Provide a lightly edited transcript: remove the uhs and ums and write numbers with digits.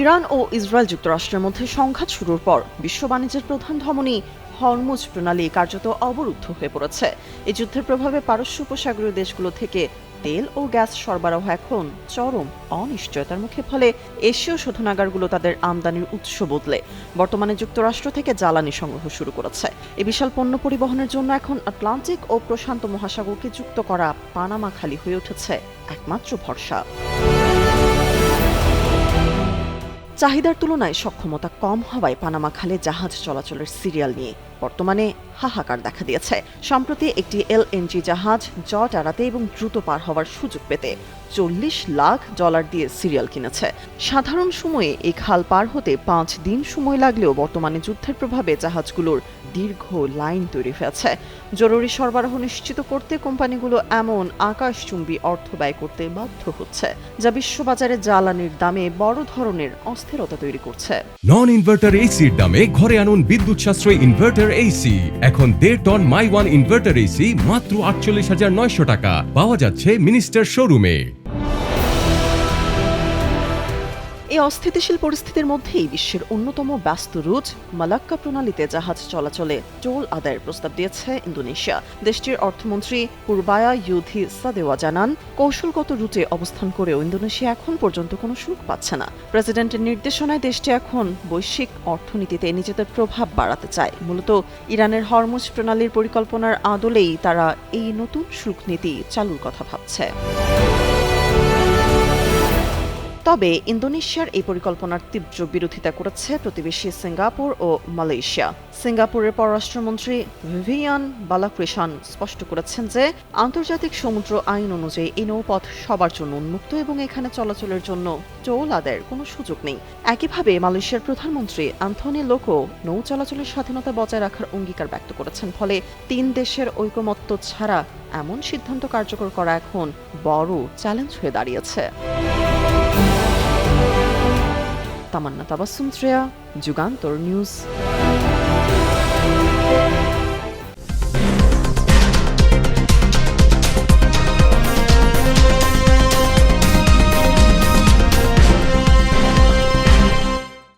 Iran ও Israel যুক্তরাষ্ট্রের মধ্যে সংঘাত শুরুর পর বিশ্ব বাণিজ্যের প্রধান ধমনী হরমুজ প্রণালী কার্যত অবরুদ্ধ হয়ে পড়েছে। এই যুদ্ধের প্রভাবে পারস্য উপসাগরীয় দেশগুলো থেকে তেল ও গ্যাস সরবরাহ এখন চরম অনিশ্চয়তার মুখে, ফলে এশীয় শোধনাগারগুলো তাদের আমদানির উৎস বদলে বর্তমানে যুক্তরাষ্ট্র থেকে জ্বালানি সংগ্রহ শুরু করেছে। এই বিশাল পণ্য পরিবহনের জন্য এখন আটলান্টিক ও প্রশান্ত মহাসাগরকে যুক্ত করা পানামা খালি হয়ে উঠেছে একমাত্র ভরসা। চাহিদার তুলনায় সক্ষমতা কম হওয়ায় পানামা খালে জাহাজ চলাচলের সিরিয়াল নিয়ে বর্তমানে হাহাকার দেখা দিয়েছে। সম্প্রতি একটি এলএনজি জাহাজ জট এড়াতে এবং দ্রুত পার হওয়ার সুযোগ পেতে $40 লাখ দিয়ে সিরিয়াল কিনেছে। সাধারণ সময়ে এই খাল পার হতে 5 দিন সময় লাগলেও বর্তমানে যুদ্ধের প্রভাবে জাহাজগুলোর দীর্ঘ লাইন তৈরি হয়েছে। জরুরি সরবরাহ নিশ্চিত করতে কোম্পানিগুলো এমন আকাশচুম্বী অর্থ ব্যয় করতে বাধ্য হচ্ছে, যা বিশ্ববাজারে জ্বালানির দামে বড় ধরনের অস্থিরতা তৈরি করছে। নন ইনভার্টার এসির দামে ঘরে আনুন বিদ্যুৎ সাশ্রয়ী ইনভার্টার এসি। এখন 1.5 টন মাই ওয়ান ইনভার্টার এসি মাত্র 48,900 টাকা পাওয়া যাচ্ছে মিনিস্টার শোরুমে। এই অস্থিতিশীল পরিস্থিতির মধ্যেই বিশ্বের অন্যতম ব্যস্ত রুট মালাক্কা প্রণালীতে জাহাজ চলাচলে টোল আদায়ের প্রস্তাব দিয়েছে ইন্দোনেশিয়া। দেশটির অর্থমন্ত্রী পূর্বায়া ইউধি সাদেওয়া জানান, কৌশলগত রুটে অবস্থান করেও ইন্দোনেশিয়া এখন পর্যন্ত কোনো সুখ পাচ্ছে না। প্রেসিডেন্টের নির্দেশনায় দেশটি এখন বৈশ্বিক অর্থনীতিতে নিজেদের প্রভাব বাড়াতে চায়। মূলত ইরানের হরমুজ প্রণালীর পরিকল্পনার আদলেই তারা এই নতুন শুল্ক নীতি চালুর কথা ভাবছে। তবে ইন্দোনেশিয়ার এই পরিকল্পনার তীব্র বিরোধিতা করেছে প্রতিবেশী সিঙ্গাপুর ও মালয়েশিয়া। সিঙ্গাপুরের পররাষ্ট্রমন্ত্রী ভিভিয়ান বালাক্রিশান স্পষ্ট করেছেন যে আন্তর্জাতিক সমুদ্র আইন অনুযায়ী এই নৌপথ সবার জন্য উন্মুক্ত এবং এখানে চলাচলের জন্য টোল আদায়ের কোনো সুযোগ নেই। একইভাবে মালয়েশিয়ার প্রধানমন্ত্রী অ্যান্থনি লোকো নৌ চলাচলের স্বাধীনতা বজায় রাখার অঙ্গীকার ব্যক্ত করেছেন। ফলে 3 দেশের ঐকমত্য ছাড়া এমন সিদ্ধান্ত কার্যকর করা এখন বড় চ্যালেঞ্জ হয়ে দাঁড়িয়েছে। তামান্না তাবাসসুম শ্রেয়া, যুগান্তর নিউজ।